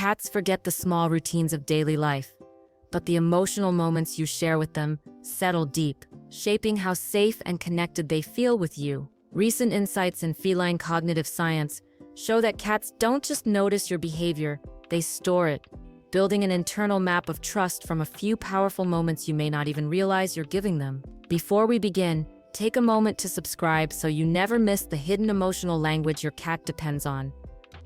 Cats forget the small routines of daily life, but the emotional moments you share with them settle deep, shaping how safe and connected they feel with you. Recent insights in feline cognitive science show that cats don't just notice your behavior, they store it, building an internal map of trust from a few powerful moments you may not even realize you're giving them. Before we begin, take a moment to subscribe so you never miss the hidden emotional language your cat depends on.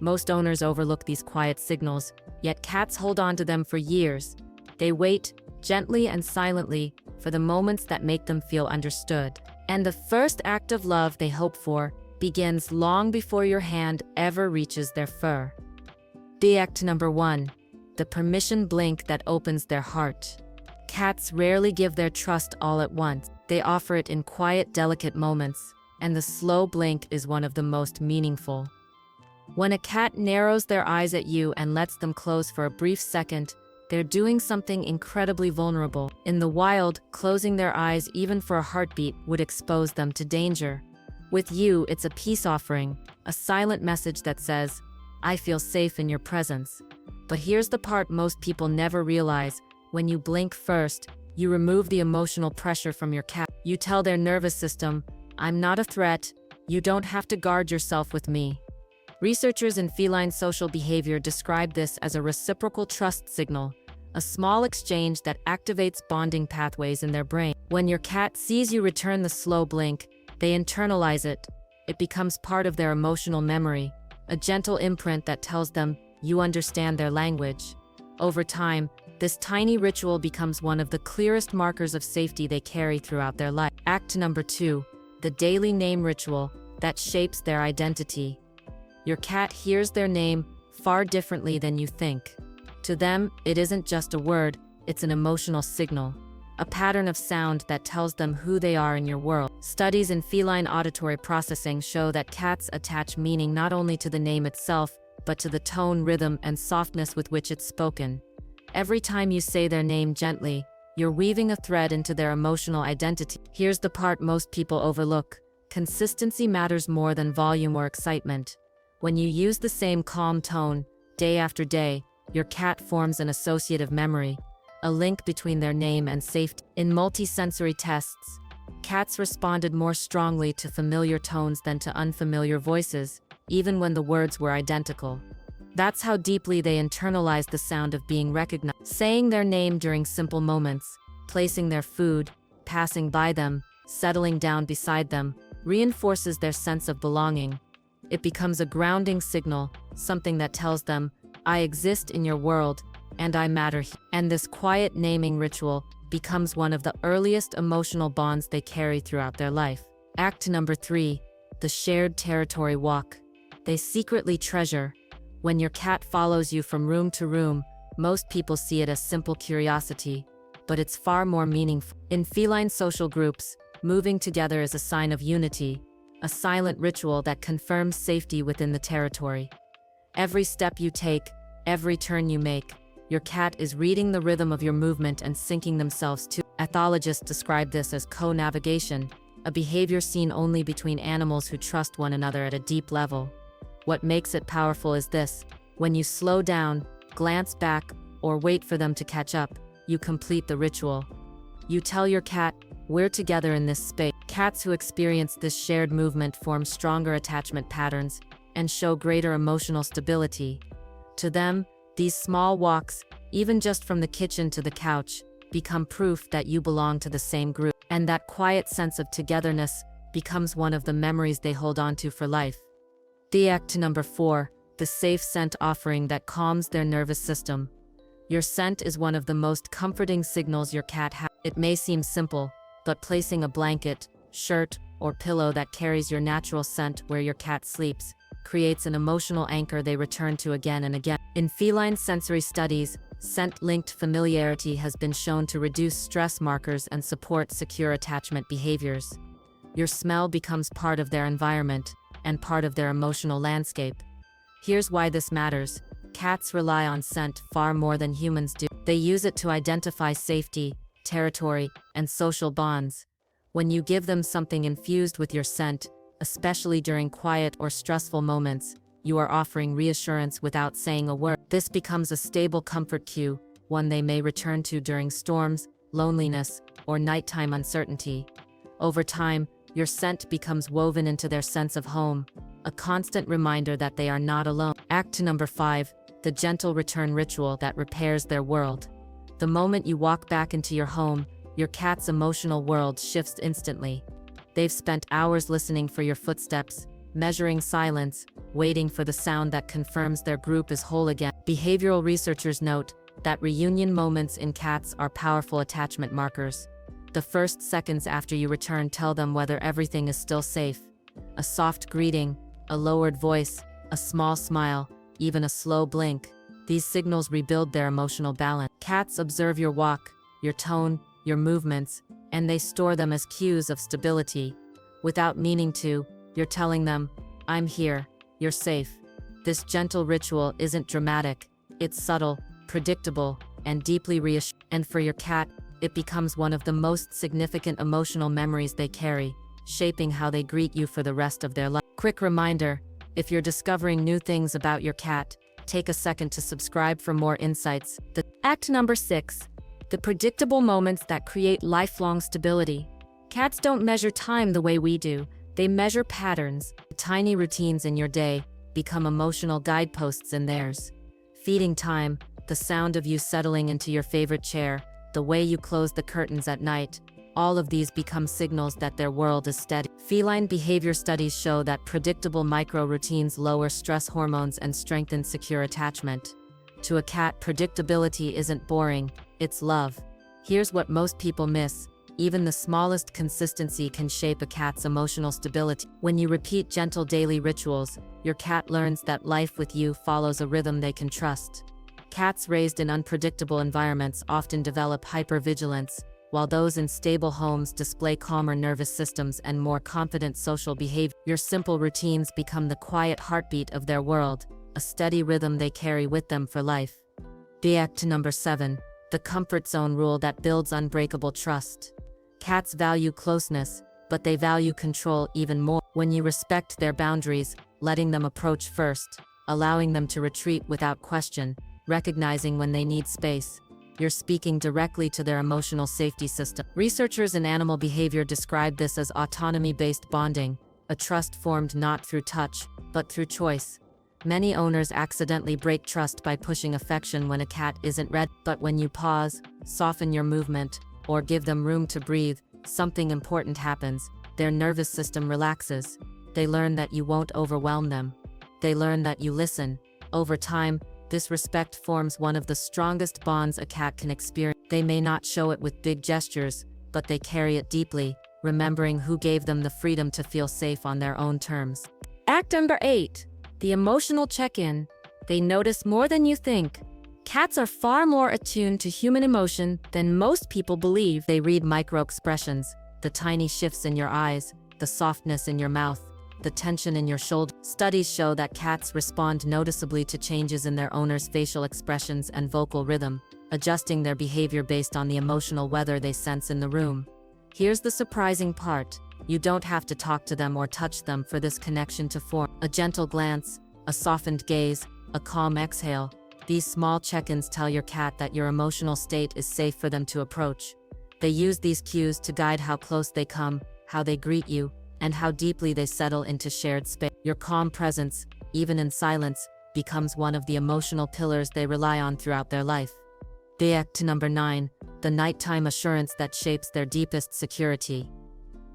Most owners overlook these quiet signals, yet cats hold on to them for years. They wait, gently and silently, for the moments that make them feel understood. And the first act of love they hope for begins long before your hand ever reaches their fur. Act number 1. The permission blink that opens their heart. Cats rarely give their trust all at once. They offer it in quiet, delicate moments, and the slow blink is one of the most meaningful. When a cat narrows their eyes at you and lets them close for a brief second, they're doing something incredibly vulnerable. In the wild, closing their eyes even for a heartbeat would expose them to danger. With you, it's a peace offering, a silent message that says, "I feel safe in your presence." But here's the part most people never realize. When you blink first, you remove the emotional pressure from your cat. You tell their nervous system, "I'm not a threat. You don't have to guard yourself with me." Researchers in feline social behavior describe this as a reciprocal trust signal, a small exchange that activates bonding pathways in their brain. When your cat sees you return the slow blink, they internalize it. It becomes part of their emotional memory, a gentle imprint that tells them you understand their language. Over time, this tiny ritual becomes one of the clearest markers of safety they carry throughout their life. Act number 2, the daily name ritual that shapes their identity. Your cat hears their name far differently than you think. To them, it isn't just a word, it's an emotional signal, a pattern of sound that tells them who they are in your world. Studies in feline auditory processing show that cats attach meaning not only to the name itself, but to the tone, rhythm, and softness with which it's spoken. Every time you say their name gently, you're weaving a thread into their emotional identity. Here's the part most people overlook. Consistency matters more than volume or excitement. When you use the same calm tone, day after day, your cat forms an associative memory, a link between their name and safety. In multisensory tests, cats responded more strongly to familiar tones than to unfamiliar voices, even when the words were identical. That's how deeply they internalized the sound of being recognized. Saying their name during simple moments, placing their food, passing by them, settling down beside them, reinforces their sense of belonging. It becomes a grounding signal, something that tells them, "I exist in your world, and I matter." And this quiet naming ritual becomes one of the earliest emotional bonds they carry throughout their life. Act number 3, the shared territory walk. They secretly treasure. When your cat follows you from room to room, most people see it as simple curiosity, but it's far more meaningful. In feline social groups, moving together is a sign of unity, a silent ritual that confirms safety within the territory. Every step you take, every turn you make, your cat is reading the rhythm of your movement and syncing themselves to. Ethologists describe this as co-navigation, a behavior seen only between animals who trust one another at a deep level. What makes it powerful is this: when you slow down, glance back, or wait for them to catch up, you complete the ritual. You tell your cat, "We're together in this space." Cats who experience this shared movement form stronger attachment patterns and show greater emotional stability. To them, these small walks, even just from the kitchen to the couch, become proof that you belong to the same group. And that quiet sense of togetherness becomes one of the memories they hold onto for life. Act number 4, the safe scent offering that calms their nervous system. Your scent is one of the most comforting signals your cat has. It may seem simple, but placing a blanket, shirt, or pillow that carries your natural scent where your cat sleeps creates an emotional anchor they return to again and again. In feline sensory studies, scent-linked familiarity has been shown to reduce stress markers and support secure attachment behaviors. Your smell becomes part of their environment and part of their emotional landscape. Here's why this matters. Cats rely on scent far more than humans do. They use it to identify safety, territory, and social bonds. When you give them something infused with your scent, especially during quiet or stressful moments, you are offering reassurance without saying a word. This becomes a stable comfort cue, one they may return to during storms, loneliness, or nighttime uncertainty. Over time, your scent becomes woven into their sense of home, a constant reminder that they are not alone. Act number 5, the gentle return ritual that repairs their world. The moment you walk back into your home, your cat's emotional world shifts instantly. They've spent hours listening for your footsteps, measuring silence, waiting for the sound that confirms their group is whole again. Behavioral researchers note that reunion moments in cats are powerful attachment markers. The first seconds after you return tell them whether everything is still safe. A soft greeting, a lowered voice, a small smile, even a slow blink. These signals rebuild their emotional balance. Cats observe your walk, your tone, your movements, and they store them as cues of stability. Without meaning to, you're telling them, I'm here, you're safe. This gentle ritual isn't dramatic, it's subtle, predictable, and deeply reassuring. And for your cat, it becomes one of the most significant emotional memories they carry, shaping how they greet you for the rest of their life. Quick reminder, if you're discovering new things about your cat, take a second to subscribe for more insights. Act number 6, the predictable moments that create lifelong stability. Cats don't measure time the way we do. They measure patterns. Tiny routines in your day become emotional guideposts in theirs. Feeding time, the sound of you settling into your favorite chair, the way you close the curtains at night, all of these become signals that their world is steady. Feline behavior studies show that predictable micro-routines lower stress hormones and strengthen secure attachment. To a cat, predictability isn't boring, it's love. Here's what most people miss. Even the smallest consistency can shape a cat's emotional stability. When you repeat gentle daily rituals, your cat learns that life with you follows a rhythm they can trust. Cats raised in unpredictable environments often develop hypervigilance, while those in stable homes display calmer nervous systems and more confident social behavior. Your simple routines become the quiet heartbeat of their world, a steady rhythm they carry with them for life. Act number 7, the comfort zone rule that builds unbreakable trust. Cats value closeness, but they value control even more. When you respect their boundaries, letting them approach first, allowing them to retreat without question, recognizing when they need space, you're speaking directly to their emotional safety system. Researchers in animal behavior describe this as autonomy-based bonding, a trust formed not through touch, but through choice. Many owners accidentally break trust by pushing affection when a cat isn't ready. But when you pause, soften your movement, or give them room to breathe, something important happens. Their nervous system relaxes. They learn that you won't overwhelm them. They learn that you listen. Over time, this respect forms one of the strongest bonds a cat can experience. They may not show it with big gestures, but they carry it deeply, remembering who gave them the freedom to feel safe on their own terms. Act number 8, the emotional check-in. They notice more than you think. Cats are far more attuned to human emotion than most people believe. They read micro-expressions, the tiny shifts in your eyes, the softness in your mouth, the tension in your shoulder. Studies show that cats respond noticeably to changes in their owner's facial expressions and vocal rhythm, adjusting their behavior based on the emotional weather they sense in the room. Here's the surprising part. You don't have to talk to them or touch them for this connection to form. A gentle glance, a softened gaze, a calm exhale. These small check-ins tell your cat that your emotional state is safe for them to approach. They use these cues to guide how close they come, how they greet you, and how deeply they settle into shared space. Your calm presence, even in silence, becomes one of the emotional pillars they rely on throughout their life. Act number 9, the nighttime assurance that shapes their deepest security.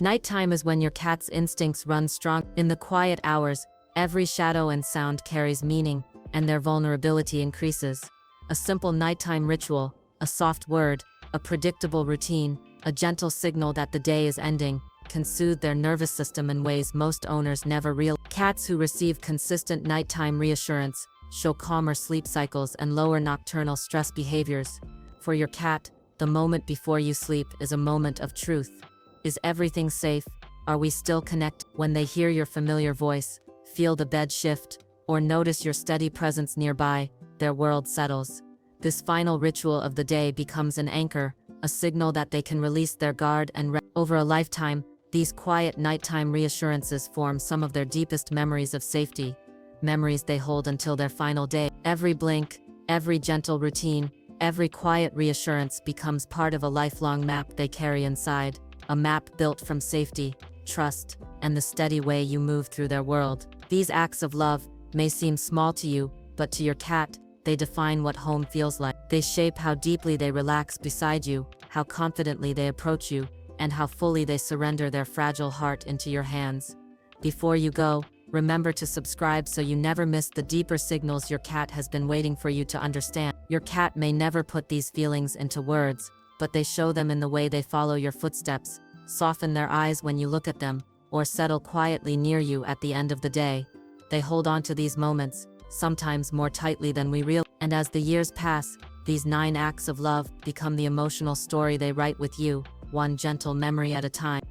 Nighttime is when your cat's instincts run strong. In the quiet hours, every shadow and sound carries meaning, and their vulnerability increases. A simple nighttime ritual, a soft word, a predictable routine, a gentle signal that the day is ending, can soothe their nervous system in ways most owners never realize. Cats who receive consistent nighttime reassurance show calmer sleep cycles and lower nocturnal stress behaviors. For your cat, the moment before you sleep is a moment of truth. Is everything safe? Are we still connected? When they hear your familiar voice, feel the bed shift, or notice your steady presence nearby, their world settles. This final ritual of the day becomes an anchor, a signal that they can release their guard and rest. Over a lifetime, these quiet nighttime reassurances form some of their deepest memories of safety. memories they hold until their final day. Every blink, every gentle routine, every quiet reassurance becomes part of a lifelong map they carry inside, a map built from safety, trust, and the steady way you move through their world. These acts of love may seem small to you, but to your cat, they define what home feels like. They shape how deeply they relax beside you, how confidently they approach you, and how fully they surrender their fragile heart into your hands. Before you go, remember to subscribe so you never miss the deeper signals your cat has been waiting for you to understand. Your cat may never put these feelings into words, but they show them in the way they follow your footsteps, soften their eyes when you look at them, or settle quietly near you at the end of the day. They hold on to these moments, sometimes more tightly than we realize. And as the years pass, these 9 acts of love become the emotional story they write with you, one gentle memory at a time.